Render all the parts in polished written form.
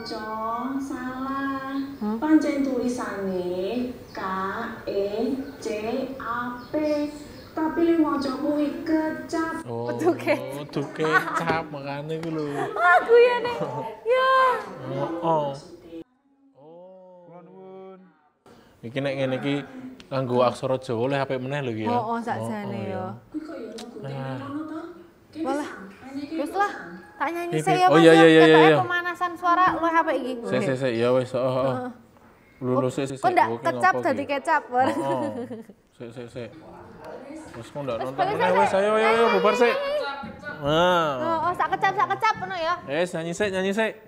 moco salah. Pancen tulisane K E C A P. Tapi li moco kuwi kecap. Oh, kudu kecap makane iku lho. Ah, guyane. Ya. Oh. Iki nek ngene iki kanggo aksara Jawa oleh apik meneh lho iki ya. Oh, sakjane ya. Kuwi kok ya ngono to? Boleh. Wis lah. Tak nyanyi sik Oke. ya, Oh, Mas. iya, iya, iya, Ketoke iya. pemanasan suara luwih apik iki. Sik ya wis. Lulus sik. Kok ndak kecap dadi kecap. Sik. Wis kok ndak nonton meneh wis ayo bubar sik. Nah. Oh, sak kecap ngono ya. Wis nyanyi sik.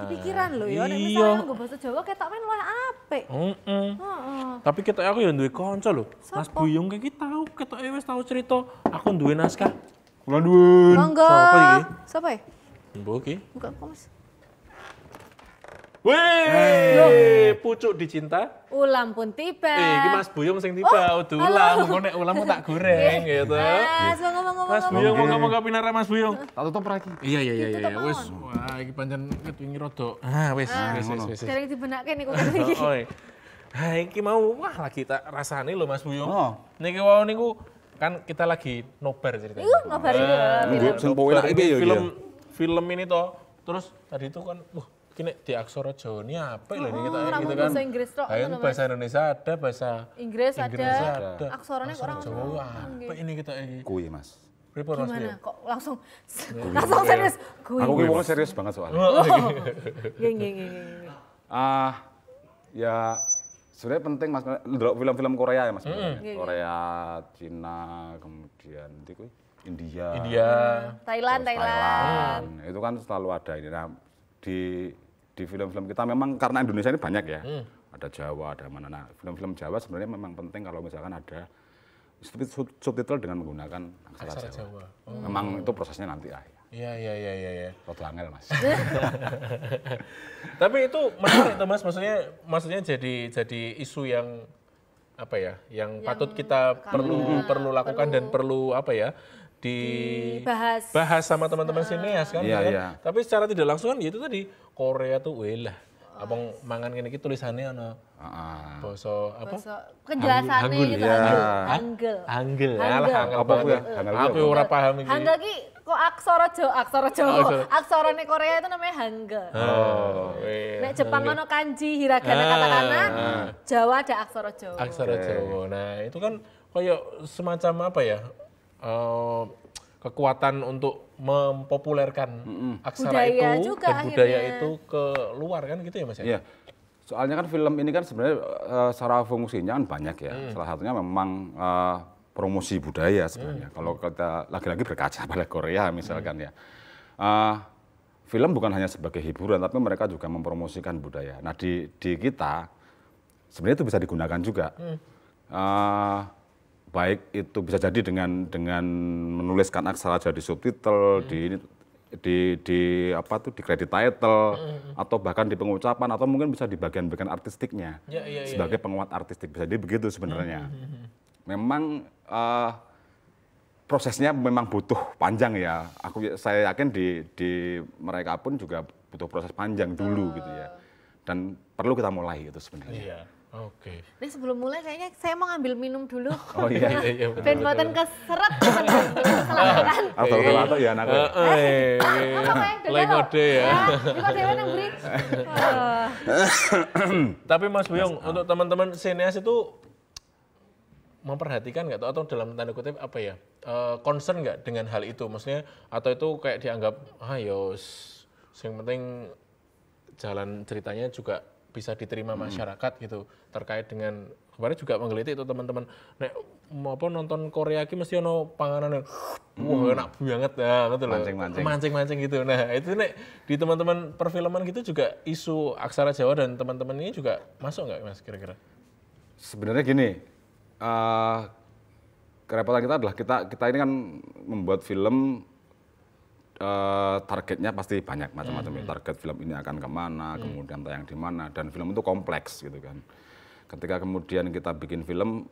Pikiran lho ya, nek misalnya nganggo basa Jawa ketok men luwih apik. Heeh. Tapi ketok aku ya duwe kanca lho. Mas Buyung iki tau ketoke wis tau cerita aku duwe naskah. Kula nuwun. Monggo. Sopo iki? Sopo ya? Mbok iki. Buka kok Mas. Weh, pucuk dicinta. Ulam pun tiba. Iki Mas Buyung sing tiba, udah ulam. Kok nek ulam tak goreng gitu. Mas, ngomong-ngomong. Mas Buyung ngomong pinara Mas Buyung. Tak tutup lagi. Iya. Wis. Wah, iki pancen ketwingi rada. Wis. Dereng dibenake niku kan iki. Iki mau lagi tak rasane lho Mas Buyung. Oh. Niki wau niku kan kita lagi nobar ceritanya. Nobar iki lho. Sing pokoke iki ya. Film ini toh. Terus tadi itu kan ini di aksara Jawa ini apa lho ini kita gitu kan. Bahasa Inggris tok. Bahasa Indonesia ada, bahasa Inggris ada. ada. Aksaranya kok orang Jawa apa ini kita ini? Kuwi, Mas. Pripun Mas? Gimana? Kok langsung serius? Aku ki wong serius banget soalnya. Nggih. Ya sebenarnya penting Mas, ndelok film-film Korea ya Mas. Korea, Cina, kemudian nanti kuwi India, Thailand. Itu kan selalu ada ini. Nah, di film-film kita memang karena Indonesia ini banyak ya. Ada Jawa, ada mana. Nah, film-film Jawa sebenarnya memang penting kalau misalkan ada subtitle dengan menggunakan aksara Jawa. Memang itu prosesnya nanti ya. Iya. Rada angel, Mas. Tapi itu menarik tuh Mas, maksudnya jadi isu yang apa ya, yang patut kita perlu lakukan dan perlu apa ya, dibahas sama teman-teman sineas kan. Iya. Tapi secara tidak langsung kan itu tadi Korea tuh lah. Abang mangan ngene iki tulisannya ana basa apa? Penjelasannya gitu Hangul. Apa ku ya? Aku ora paham iki. Hangul ki kok aksara Jawa. Aksarane Korea itu namanya Hangul. Nek Jepang ono kanji, hiragana, katakana, Jawa ada aksara Jawa. Aksara Jawa. Nah, itu kan kayak semacam apa ya? Kekuatan untuk mempopulerkan aksara budaya itu juga dan budaya akhirnya. itu ke luar kan gitu ya Mas ya? Iya. Soalnya kan film ini kan sebenarnya secara fungsinya kan banyak ya. Salah satunya memang promosi budaya sebenarnya. Kalau kita lagi-lagi berkaca pada Korea misalkan ya. Film bukan hanya sebagai hiburan tapi mereka juga mempromosikan budaya. Nah, di kita sebenarnya itu bisa digunakan juga. Baik itu bisa jadi dengan menuliskan aksara jadi subtitle di ini di credit title atau bahkan di pengucapan atau mungkin bisa di bagian-bagian artistiknya sebagai penguat artistik, bisa jadi begitu sebenarnya. Memang prosesnya memang butuh panjang ya. Saya yakin di mereka pun juga butuh proses panjang dulu gitu ya. Dan perlu kita mulai itu sebenarnya. Iya. Oke. Ini sebelum mulai kayaknya saya mau ngambil minum dulu. Oh iya. Ben boten keseret kesalahan. Atau ya anakku. Play mode ya. Juga dewan yang beri. Tapi Mas Buyung, untuk teman-teman sineas itu memperhatikan nggak atau dalam tanda kutip apa ya, concern nggak dengan hal itu? Maksudnya atau itu kayak dianggap yang penting jalan ceritanya juga bisa diterima masyarakat gitu, terkait dengan kemarin juga menggelitik itu teman-teman nek mau apa nonton Korea ki mesti ono panganan yang wah enak banget ya gitu loh, mancing-mancing gitu. Nah itu nek di teman-teman perfilman gitu juga isu aksara Jawa dan teman-teman ini juga masuk nggak Mas kira-kira? Sebenarnya gini, kerepotan kita adalah kita ini kan membuat film, targetnya pasti banyak macam-macam. Target film ini akan kemana, kemudian tayang di mana, dan film itu kompleks gitu kan. Ketika kemudian kita bikin film,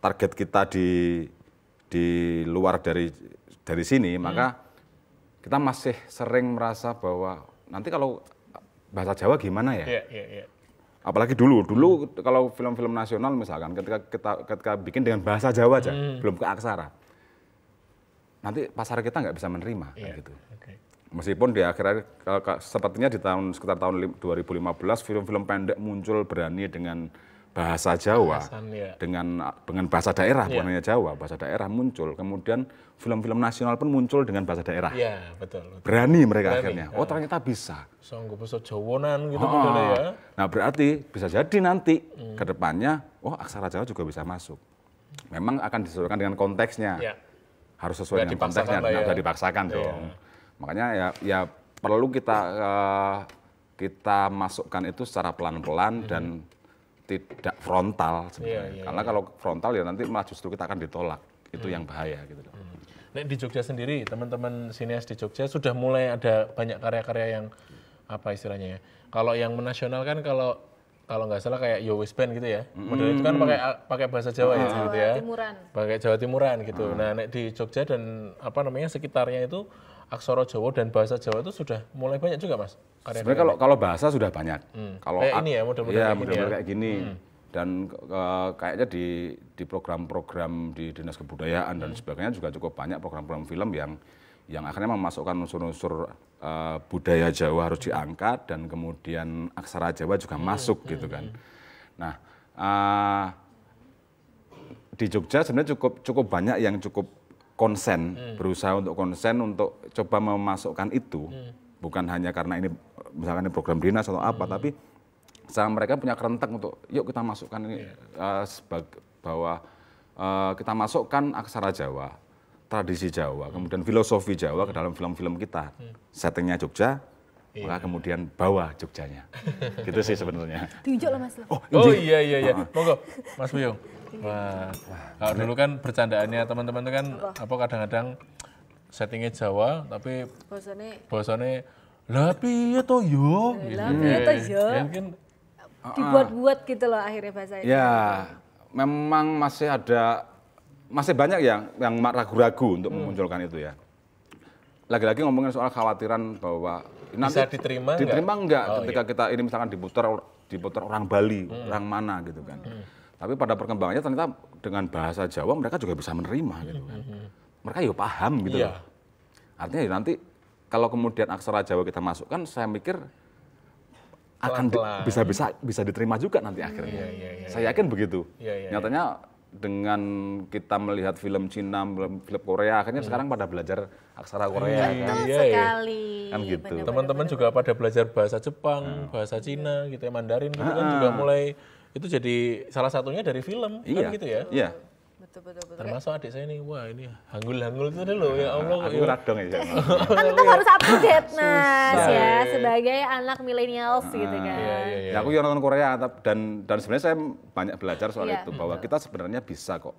target kita di luar dari sini, maka kita masih sering merasa bahwa nanti kalau bahasa Jawa gimana ya? Apalagi dulu kalau film-film nasional misalkan ketika bikin dengan bahasa Jawa aja, belum ke aksara, nanti pasar kita nggak bisa menerima kan gitu. Meskipun di akhir-akhir sepertinya di sekitar tahun 2015 film-film pendek muncul berani dengan bahasa Jawa, dengan bahasa daerah, bukan hanya Jawa, bahasa daerah muncul. Kemudian film-film nasional pun muncul dengan bahasa daerah. Iya, betul. Berani mereka akhirnya. Oh ternyata bisa. Sanggup bahasa Jawonan gitu ya. Nah berarti bisa jadi nanti ke depannya, aksara Jawa juga bisa masuk. Memang akan disesuaikan dengan konteksnya. Harus sesuai dengan konteksnya, nggak bisa dipaksakan dong. Makanya ya perlu kita masukkan itu secara pelan-pelan dan tidak frontal sebenarnya. Karena kalau frontal ya nanti malah justru kita akan ditolak. Itu yang bahaya gitu. Nek di Jogja sendiri, teman-teman sineas di Jogja sudah mulai ada banyak karya-karya yang apa istilahnya ya. Kalau yang menasional kan kalau nggak salah kayak Yo Wis Band gitu ya. Model itu kan pakai bahasa Jawa ya gitu ya. Pakai Jawa Timuran gitu. Nah, nek di Jogja dan sekitarnya itu aksara Jawa dan bahasa Jawa itu sudah mulai banyak juga Mas. Sebenarnya kalau bahasa sudah banyak. Kalau kayak ini ya model-model kayak gini. Dan kayaknya di program-program di Dinas Kebudayaan dan sebagainya juga cukup banyak program-program film yang akhirnya memasukkan unsur-unsur budaya Jawa harus diangkat dan kemudian aksara Jawa juga masuk gitu kan. Nah di Jogja sebenarnya cukup banyak yang cukup konsen, berusaha untuk konsen untuk coba memasukkan itu, bukan hanya karena ini misalkan ini program dinas atau apa, tapi sama mereka punya kerentak untuk yuk kita masukkan ini bahwa kita masukkan aksara Jawa, tradisi Jawa, kemudian filosofi Jawa ke dalam film-film kita. Settingnya Jogja, maka kemudian bawa Jogjanya. Gitu sih sebenarnya. Tunjuk lah Mas. Oh iya. Monggo, Mas Buyung. Wah, kalau dulu kan bercandaannya teman-teman itu kan kadang-kadang settingnya Jawa, tapi bahasane lah piye to yo? Lah piye to yo? Dibuat-buat gitu loh akhirnya bahasanya. Ya, memang masih banyak yang ragu-ragu untuk memunculkan itu ya. Lagi-lagi ngomongin soal khawatiran bahwa nanti bisa diterima enggak ketika kita ini misalkan diputar orang Bali, orang mana gitu kan. Tapi pada perkembangannya ternyata dengan bahasa Jawa mereka juga bisa menerima gitu kan. Mereka ya paham gitu loh. Artinya ya nanti kalau kemudian aksara Jawa kita masukkan, saya mikir akan bisa diterima juga nanti akhirnya. Saya yakin begitu. Nyatanya dengan kita melihat film Cina, film Korea, akhirnya sekarang pada belajar aksara Korea. Betul sekali. Kan gitu. Teman-teman juga pada belajar bahasa Jepang, bahasa Cina, gitu ya, Mandarin gitu kan juga mulai. Itu jadi salah satunya dari film, kan gitu ya? Iya. Betul. Termasuk adik saya nih, wah ini hanggul-hanggul itu dulu ya Allah. Aku radong ya. Kan kita harus up to date Mas ya, sebagai anak milenials gitu kan. Ya aku nonton Korea dan sebenarnya saya banyak belajar soal itu, bahwa kita sebenarnya bisa kok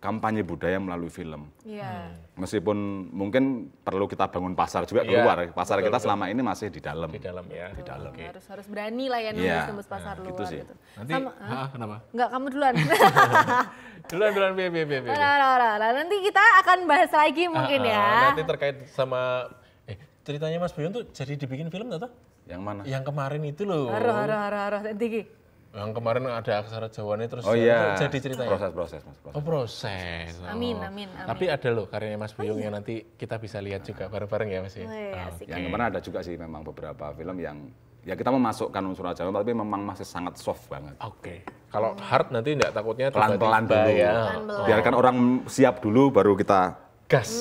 kampanye budaya melalui film. Iya. Meskipun mungkin perlu kita bangun pasar juga keluar. Pasar kita selama ini masih di dalam. Di dalam ya. Di dalam. Harus berani lah ya nembus pasar luar gitu sih. gitu. Nanti, kenapa? Enggak, kamu duluan. Duluan, biar. Nanti kita akan bahas lagi mungkin ya. Nanti terkait sama, ceritanya Mas Buyung tuh jadi dibikin film nggak tuh? Yang mana? Yang kemarin itu loh. Harus tinggi. Yang kemarin ada aksara Jawanya terus jadi ceritanya. Proses, Mas. Oh, proses. Amin. Tapi ada loh karyanya Mas Buyung yang nanti kita bisa lihat juga bareng-bareng ya Mas ya. Yang kemarin ada juga sih memang beberapa film yang ya kita memasukkan unsur Jawa tapi memang masih sangat soft banget. Oke. Kalau hard nanti enggak takutnya pelan-pelan tiba-tiba dulu. Ya. Biarkan orang siap dulu baru kita gas.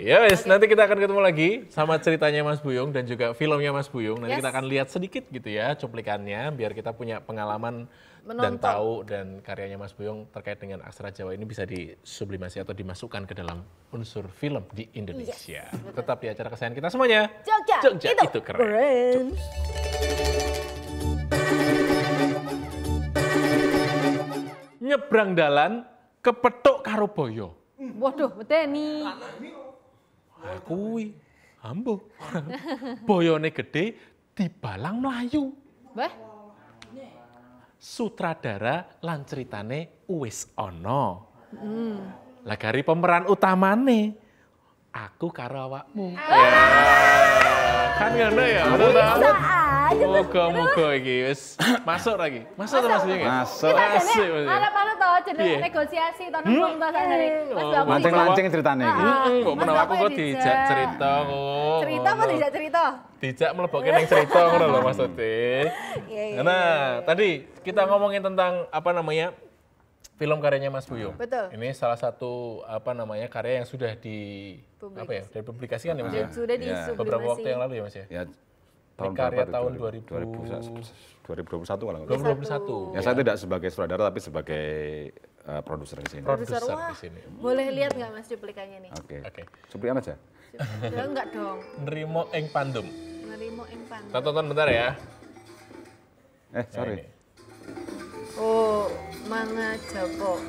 Ya wes, nanti kita akan ketemu lagi sama ceritanya Mas Buyung dan juga filmnya Mas Buyung. Nanti kita akan lihat sedikit gitu ya cuplikannya biar kita punya pengalaman dan tahu dan karyanya Mas Buyung terkait dengan aksara Jawa ini bisa disublimasi atau dimasukkan ke dalam unsur film di Indonesia. Tetap di acara kesayangan kita semuanya. Jogja itu keren. Nyebrang dalan kepethuk karo boyo. Waduh, beteni. Kuwi ambo. Boyone gede dibalang mlayu. Wah. Sutradara lan ceritane wis ana. Lah gari pemeran utamane aku karo awakmu. Kan ngono ya, ngono ta? Moga-moga iki wis masuk lagi. Masuk ta Mas Buyung ya? Masuk. Arep-arep to jeneng negosiasi to nang to sakjane. Mancing-mancing ceritane iki. Kok menawa aku kok dijak cerita kok. Cerita apa dijak cerita? Dijak mlebokke ning cerita ngono lho maksudnya. Nah, tadi kita ngomongin tentang film karyanya Mas Buyung. Betul. Ini salah satu karya yang sudah dipublikasikan ya Mas ya. Sudah disublimasi. Beberapa waktu yang lalu ya Mas ya. Ya, tahun 2021 kalau nggak 2021. Ya saya tidak sebagai sutradara tapi sebagai produser di sini. Produser di sini. Boleh lihat nggak Mas cuplikannya nih? Oke. Oke. Cuplikan aja. Ya enggak dong. Nrimo ing pandum. Nrimo ing pandum. Kita tonton bentar ya. Sorry. Oh, Mangajapo.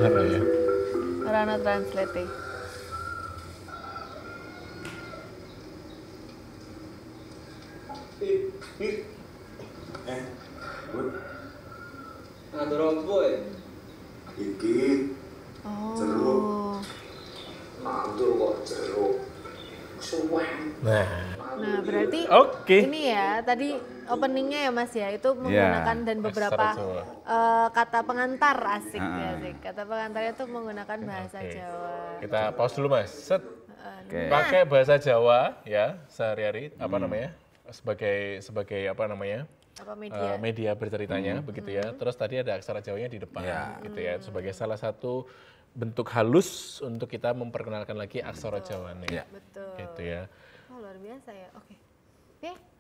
Mana ya? Rana translate. Adorong boy. Iki. Jeruk. Mantul kok jeruk. Suwen. Nah, berarti ini ya tadi openingnya ya Mas ya itu menggunakan dan beberapa kata pengantar asik ya sih. Kata pengantarnya itu menggunakan bahasa Jawa. Kita pause dulu Mas. Set. Pakai bahasa Jawa ya sehari-hari sebagai media berceritanya begitu ya. Terus tadi ada aksara Jawanya di depan gitu ya sebagai salah satu bentuk halus untuk kita memperkenalkan lagi aksara Jawane. Betul. Gitu ya. Oh, luar biasa ya. Oke.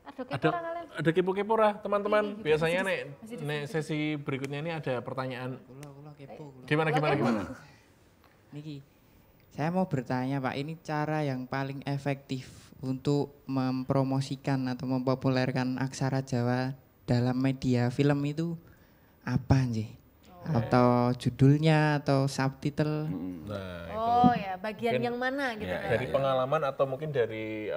Ada kepo kalian? Ada kepo-kepo teman-teman. Biasanya nek sesi berikutnya ini ada pertanyaan. Gimana? Niki, saya mau bertanya Pak, ini cara yang paling efektif untuk mempromosikan atau mempopulerkan aksara Jawa dalam media film itu apa sih? Atau judulnya atau subtitle? Nah, ya bagian yang mana gitu kan? Dari pengalaman atau mungkin dari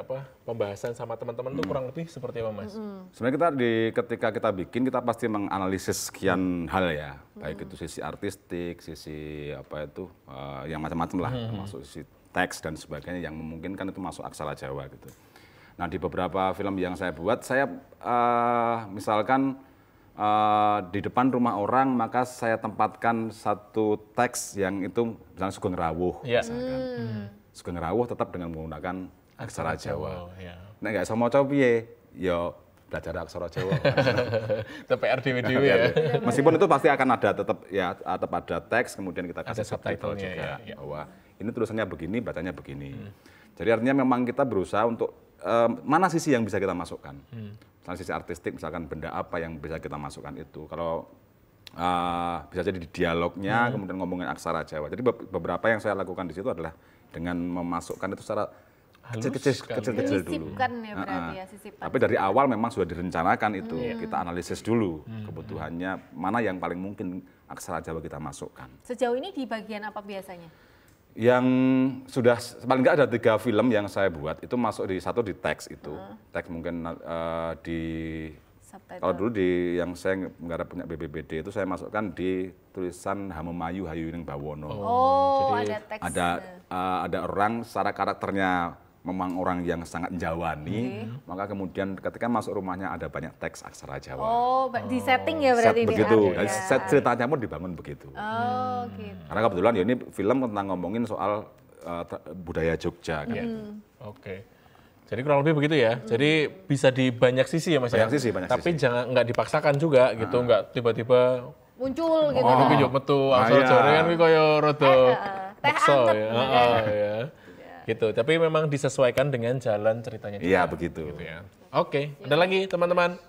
pembahasan sama teman-teman tuh kurang lebih seperti apa Mas? Sebenarnya ketika kita bikin kita pasti menganalisis sekian hal ya, baik itu sisi artistik, sisi yang macam-macam lah, termasuk sisi teks dan sebagainya yang memungkinkan itu masuk aksara Jawa gitu. Nah di beberapa film yang saya buat, saya misalkan di depan rumah orang maka saya tempatkan satu teks yang itu misalnya Sugeng Rawuh, Sugeng Rawuh tetap dengan menggunakan aksara Jawa. Nek nggak sama maca piye, ya belajar aksara Jawa. TPR dewe ya. Meskipun itu pasti akan ada tetap ada teks kemudian kita kasih subtitle juga bahwa ini tulisannya begini, bacanya begini. Jadi artinya memang kita berusaha untuk mana sisi yang bisa kita masukkan. Misalnya sisi artistik, misalkan benda apa yang bisa kita masukkan itu. Kalau bisa jadi di dialognya, kemudian ngomongin aksara Jawa. Jadi beberapa yang saya lakukan di situ adalah dengan memasukkan itu secara kecil-kecil dulu. Sisipkan ya berarti ya, sisipan. Tapi dari awal memang sudah direncanakan itu, kita analisis dulu kebutuhannya, mana yang paling mungkin aksara Jawa kita masukkan. Sejauh ini di bagian apa biasanya? Yang sudah paling nggak ada 3 film yang saya buat itu masuk satu di teks itu, teks mungkin di Subtitle. kalau dulu di yang saya menggarap punya BPBD itu saya masukkan di tulisan Hamemayu Hayuning Bawono. Oh, jadi ada teks. ada orang secara karakternya memang orang yang sangat Jawani, maka kemudian ketika masuk rumahnya ada banyak teks aksara Jawa. Oh, di setting ya berarti set begitu, ya. set ceritanya pun dibangun begitu. Oh, gitu. Karena kebetulan ya ini film tentang ngomongin soal budaya Jogja. Kan. Oke. Jadi kurang lebih begitu ya. Jadi bisa di banyak sisi ya Mas ya. Banyak sisi. Tapi jangan nggak dipaksakan juga gitu, nggak tiba-tiba Muncul gitu. oh iki yo metu aksara Jawa kan kuwi kaya rada bekso ya. Ya. Gitu. Tapi memang disesuaikan dengan jalan ceritanya juga. Iya, begitu. Gitu ya. Oke, ada lagi teman-teman?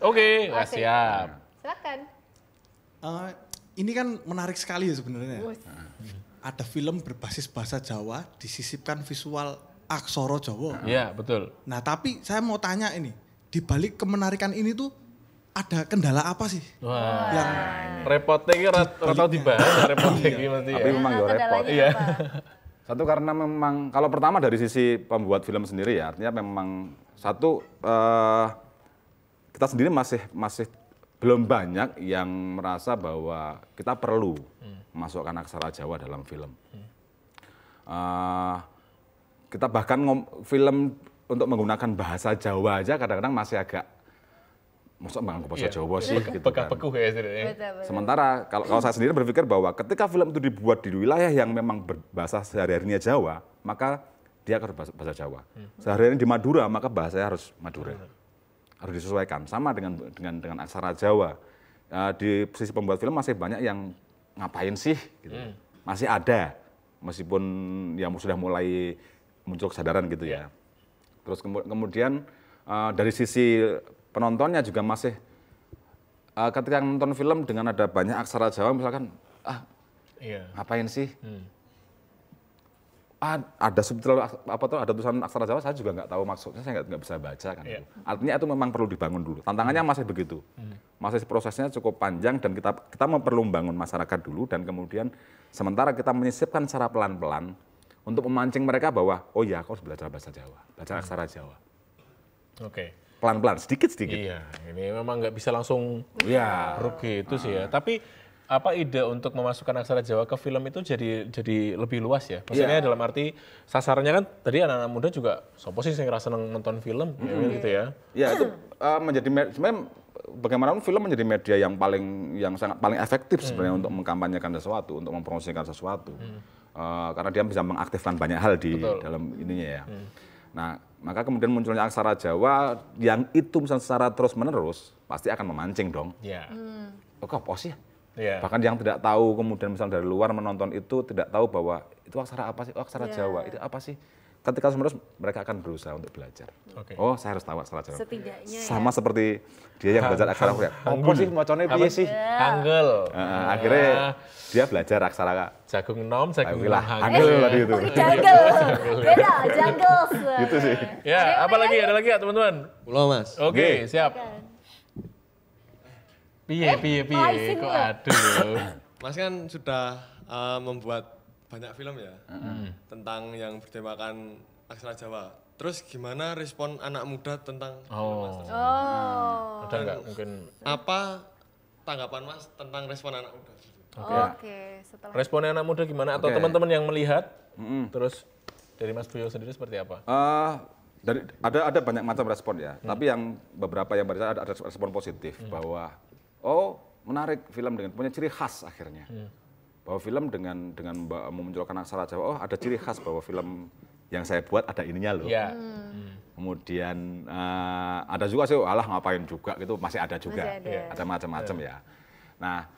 Oke, siap. Silakan. Ini kan menarik sekali ya sebenarnya. Ada film berbasis bahasa Jawa disisipkan visual aksara Jawa. Iya, betul. Nah, tapi saya mau tanya ini, di balik kemenarikan ini tuh ada kendala apa sih? Wah, yang repotnya ini rata dibahas, repotnya ini mesti Tapi ya. memang ya repot. Iya. Satu karena memang kalau pertama dari sisi pembuat film sendiri ya, artinya memang satu kita sendiri masih belum banyak yang merasa bahwa kita perlu memasukkan aksara Jawa dalam film. Kita bahkan film untuk menggunakan bahasa Jawa aja kadang-kadang masih agak masuk bang bahasa Jawa sih gitu kan. Pekah-pekuh ya sebenarnya. Sementara kalau saya sendiri berpikir bahwa ketika film itu dibuat di wilayah yang memang berbahasa sehari-harinya Jawa, maka dia harus bahasa Jawa. Sehari-hari di Madura, maka bahasanya harus Madura. Harus disesuaikan sama dengan aksara Jawa. Di sisi pembuat film masih banyak yang ngapain sih gitu. Masih ada meskipun yang sudah mulai muncul kesadaran gitu ya. Terus kemudian dari sisi penontonnya juga masih ketika nonton film dengan ada banyak aksara Jawa misalkan ngapain sih ada subtitle ada tulisan aksara Jawa saya juga nggak tahu maksudnya, saya nggak bisa baca kan. Artinya itu memang perlu dibangun dulu, tantangannya masih begitu, masih prosesnya cukup panjang dan kita perlu membangun masyarakat dulu dan kemudian sementara kita menyisipkan secara pelan-pelan untuk memancing mereka bahwa oh ya kau harus belajar bahasa Jawa, belajar aksara Jawa. Oke. Pelan-pelan, sedikit-sedikit. Iya, ini memang nggak bisa langsung rugi itu sih ya. Tapi apa ide untuk memasukkan aksara Jawa ke film itu jadi lebih luas ya? Maksudnya dalam arti sasarannya kan tadi anak-anak muda juga sopo sih yang ngerasa nonton film gitu ya. Ya itu menjadi sebenarnya bagaimanapun film menjadi media yang sangat paling efektif sebenarnya untuk mengkampanyekan sesuatu, untuk mempromosikan sesuatu. Karena dia bisa mengaktifkan banyak hal di dalam ininya ya. Nah, maka kemudian munculnya aksara Jawa yang itu misalnya secara terus-menerus pasti akan memancing dong. Iya. Oh, kok pos ya? Iya. Bahkan yang tidak tahu kemudian misalnya dari luar menonton itu tidak tahu bahwa itu aksara apa sih? Oh, aksara Jawa. Itu apa sih? Ketika terus mereka akan berusaha untuk belajar. Oh, saya harus tahu aksara Jawa. Setidaknya sama seperti dia yang belajar aksara Korea. Apa sih macane piye sih? Hanggel. Akhirnya dia belajar aksara jagung nom, jagung lah. Hanggel tadi itu. Jungle. Beda, jungle. Gitu sih. Ya, apa lagi? Ada lagi ya, teman-teman? Pulau, Mas. Oke, siap. Piye. Kok aduh. Mas kan sudah membuat banyak film ya tentang yang bertemakan aksara Jawa. Terus gimana respon anak muda tentang film Mas? Ada nggak mungkin? Apa tanggapan Mas tentang respon anak muda? Oke, setelah Responnya anak muda gimana? Atau teman-teman yang melihat? Terus dari Mas Buyo sendiri seperti apa? Ada banyak macam respon ya. Tapi yang beberapa yang baru ada respon positif bahwa menarik film dengan punya ciri khas akhirnya. Bahwa film dengan memunculkan aksara Jawa, ada ciri khas bahwa film yang saya buat ada ininya loh. Kemudian ada juga sih, alah ngapain juga gitu, masih ada juga. Ada macam-macam ya. Nah,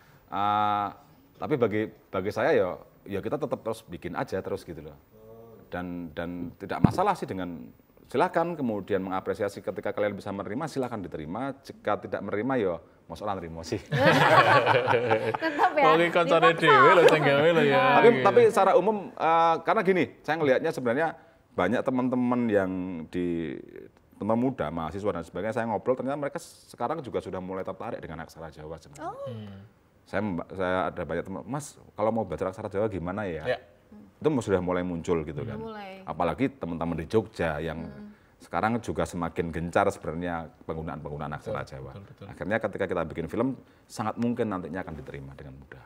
tapi bagi saya ya kita tetap terus bikin aja terus gitu loh. Dan tidak masalah sih dengan silakan kemudian mengapresiasi ketika kalian bisa menerima silakan diterima, jika tidak menerima ya masalah nerimo sih. tetap ya. Oke, koncone dhewe lho sing gawe lho ya. Tapi secara umum karena gini, saya ngelihatnya sebenarnya banyak teman-teman yang di teman muda, mahasiswa dan sebagainya, saya ngobrol, ternyata mereka sekarang juga sudah mulai tertarik dengan aksara Jawa sebenarnya. Saya ada banyak teman, Mas, kalau mau belajar aksara Jawa gimana ya? Itu sudah mulai muncul gitu kan. Apalagi teman-teman di Jogja yang sekarang juga semakin gencar sebenarnya penggunaan aksara Jawa. Akhirnya ketika kita bikin film, sangat mungkin nantinya akan diterima dengan mudah.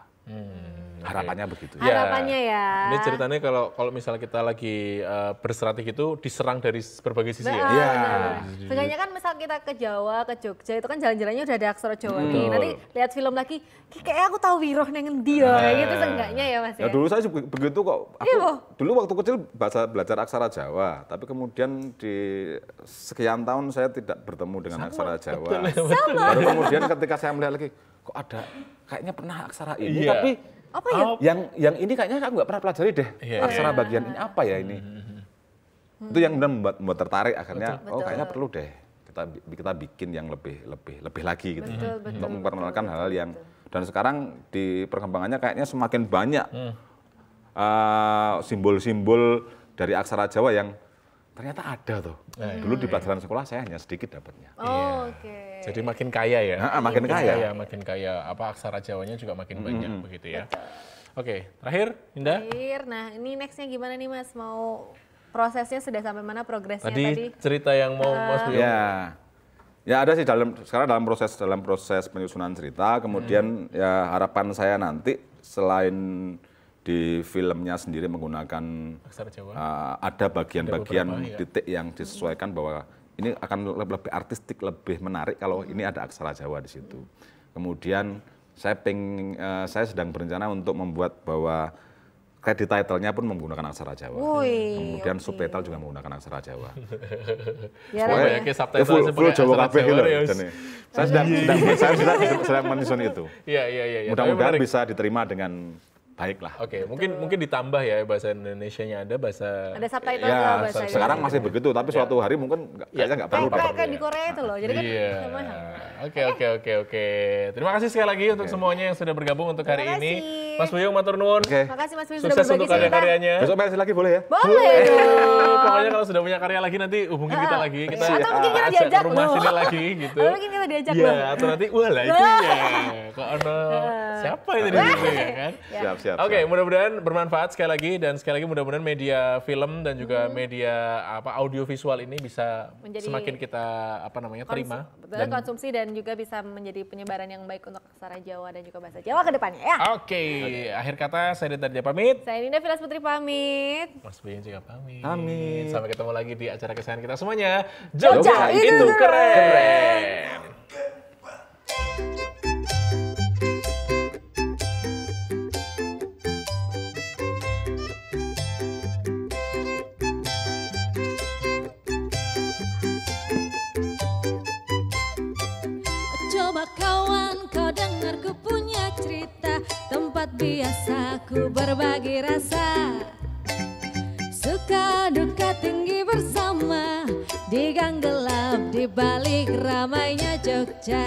Harapannya begitu. Harapannya ya. Ini ceritanya kalau misalnya kita lagi berstrategi itu diserang dari berbagai sisi ya. Iya. Seenggaknya kan misal kita ke Jawa, ke Jogja itu kan jalan-jalannya udah ada aksara Jawa nih. Nanti lihat film lagi, kayak aku tahu Wiroh neng endi ya, gitu seenggaknya ya Mas ya. Ya dulu saya begitu kok. Dulu waktu kecil belajar aksara Jawa, tapi kemudian di sekian tahun saya tidak bertemu dengan aksara Jawa. Baru kemudian ketika saya melihat lagi, kok ada kayaknya pernah aksara ini, tapi apa ya? Yang ini kayaknya aku nggak pernah pelajari deh. Aksara bagian ini apa ya ini? Itu yang membuat tertarik akhirnya. Kayaknya perlu deh kita bikin yang lebih lagi gitu. Untuk memperkenalkan hal-hal yang dan sekarang di perkembangannya kayaknya semakin banyak simbol-simbol dari aksara Jawa yang ternyata ada tuh. Dulu di pelajaran sekolah saya hanya sedikit dapatnya. Jadi makin kaya ya. Makin kaya. Apa aksara Jawanya juga makin banyak begitu ya. Oke, terakhir Indah. Nah, ini nextnya gimana nih Mas? Mau prosesnya sudah sampai mana progresnya tadi? Cerita yang mau Mas Buyung. Ya ada sih sekarang dalam proses penyusunan cerita. Kemudian ya harapan saya nanti selain di filmnya sendiri menggunakan aksara Jawa. Ada bagian-bagian titik yang disesuaikan bahwa ini akan lebih artistik, lebih menarik kalau ini ada aksara Jawa di situ. Kemudian saya sedang berencana untuk membuat bahwa credit title-nya pun menggunakan aksara Jawa. Kemudian subtitle juga menggunakan aksara Jawa. Full Jawa kabeh gitu. Saya sedang menyusun itu. Iya. Mudah-mudahan bisa diterima dengan baiklah. Oke, mungkin ditambah ya bahasa Indonesianya ada subtitle bahasa sekarang masih begitu, tapi suatu hari mungkin kayaknya nggak perlu. Kayak di Korea itu loh, jadi kan Oke. Terima kasih sekali lagi untuk semuanya yang sudah bergabung untuk hari ini. Mas Buyung, matur nuwun. Terima kasih Mas Buyung sudah sukses berbagi untuk karya-karyanya. Besok main lagi boleh ya? Boleh. Pokoknya kalau sudah punya karya lagi nanti hubungi kita lagi. Kita atau mungkin kita diajak ke rumah sini lagi gitu. Atau mungkin kita diajak loh. Atau nanti lah itu ya. Kok ono siapa itu di situ ya kan? Siap. Oke, mudah-mudahan bermanfaat sekali lagi dan sekali lagi mudah-mudahan media film dan juga media audio visual ini bisa semakin kita terima dan konsumsi dan juga bisa menjadi penyebaran yang baik untuk aksara Jawa dan juga bahasa Jawa ke depannya ya. Oke, akhir kata saya Dita pamit. Saya Ninda Vilas Putri pamit. Mas Buyung juga pamit. Amin. Sampai ketemu lagi di acara kesayangan kita semuanya. Jogja itu keren. Biasa ku berbagi rasa, suka duka tinggi bersama, di gang gelap di balik ramainya Jogja.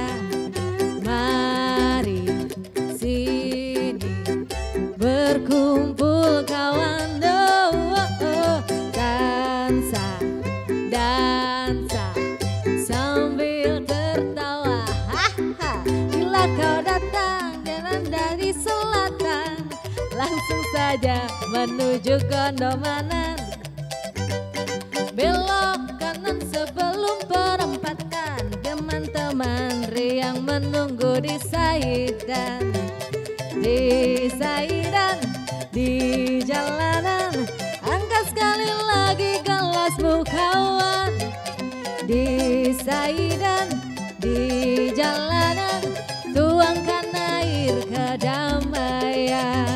Mari sini berkumpul kawan, dansa sambil tertawa. Bila kau datang jalan dari selatan, langsung saja menuju Gondomanan. Belok kanan sebelum perempatan, teman-teman riang menunggu di Saidan. Di Saidan, di jalanan, angkat sekali lagi gelasmu kawan. Di Saidan, di jalanan, tuangkan air kedamaian.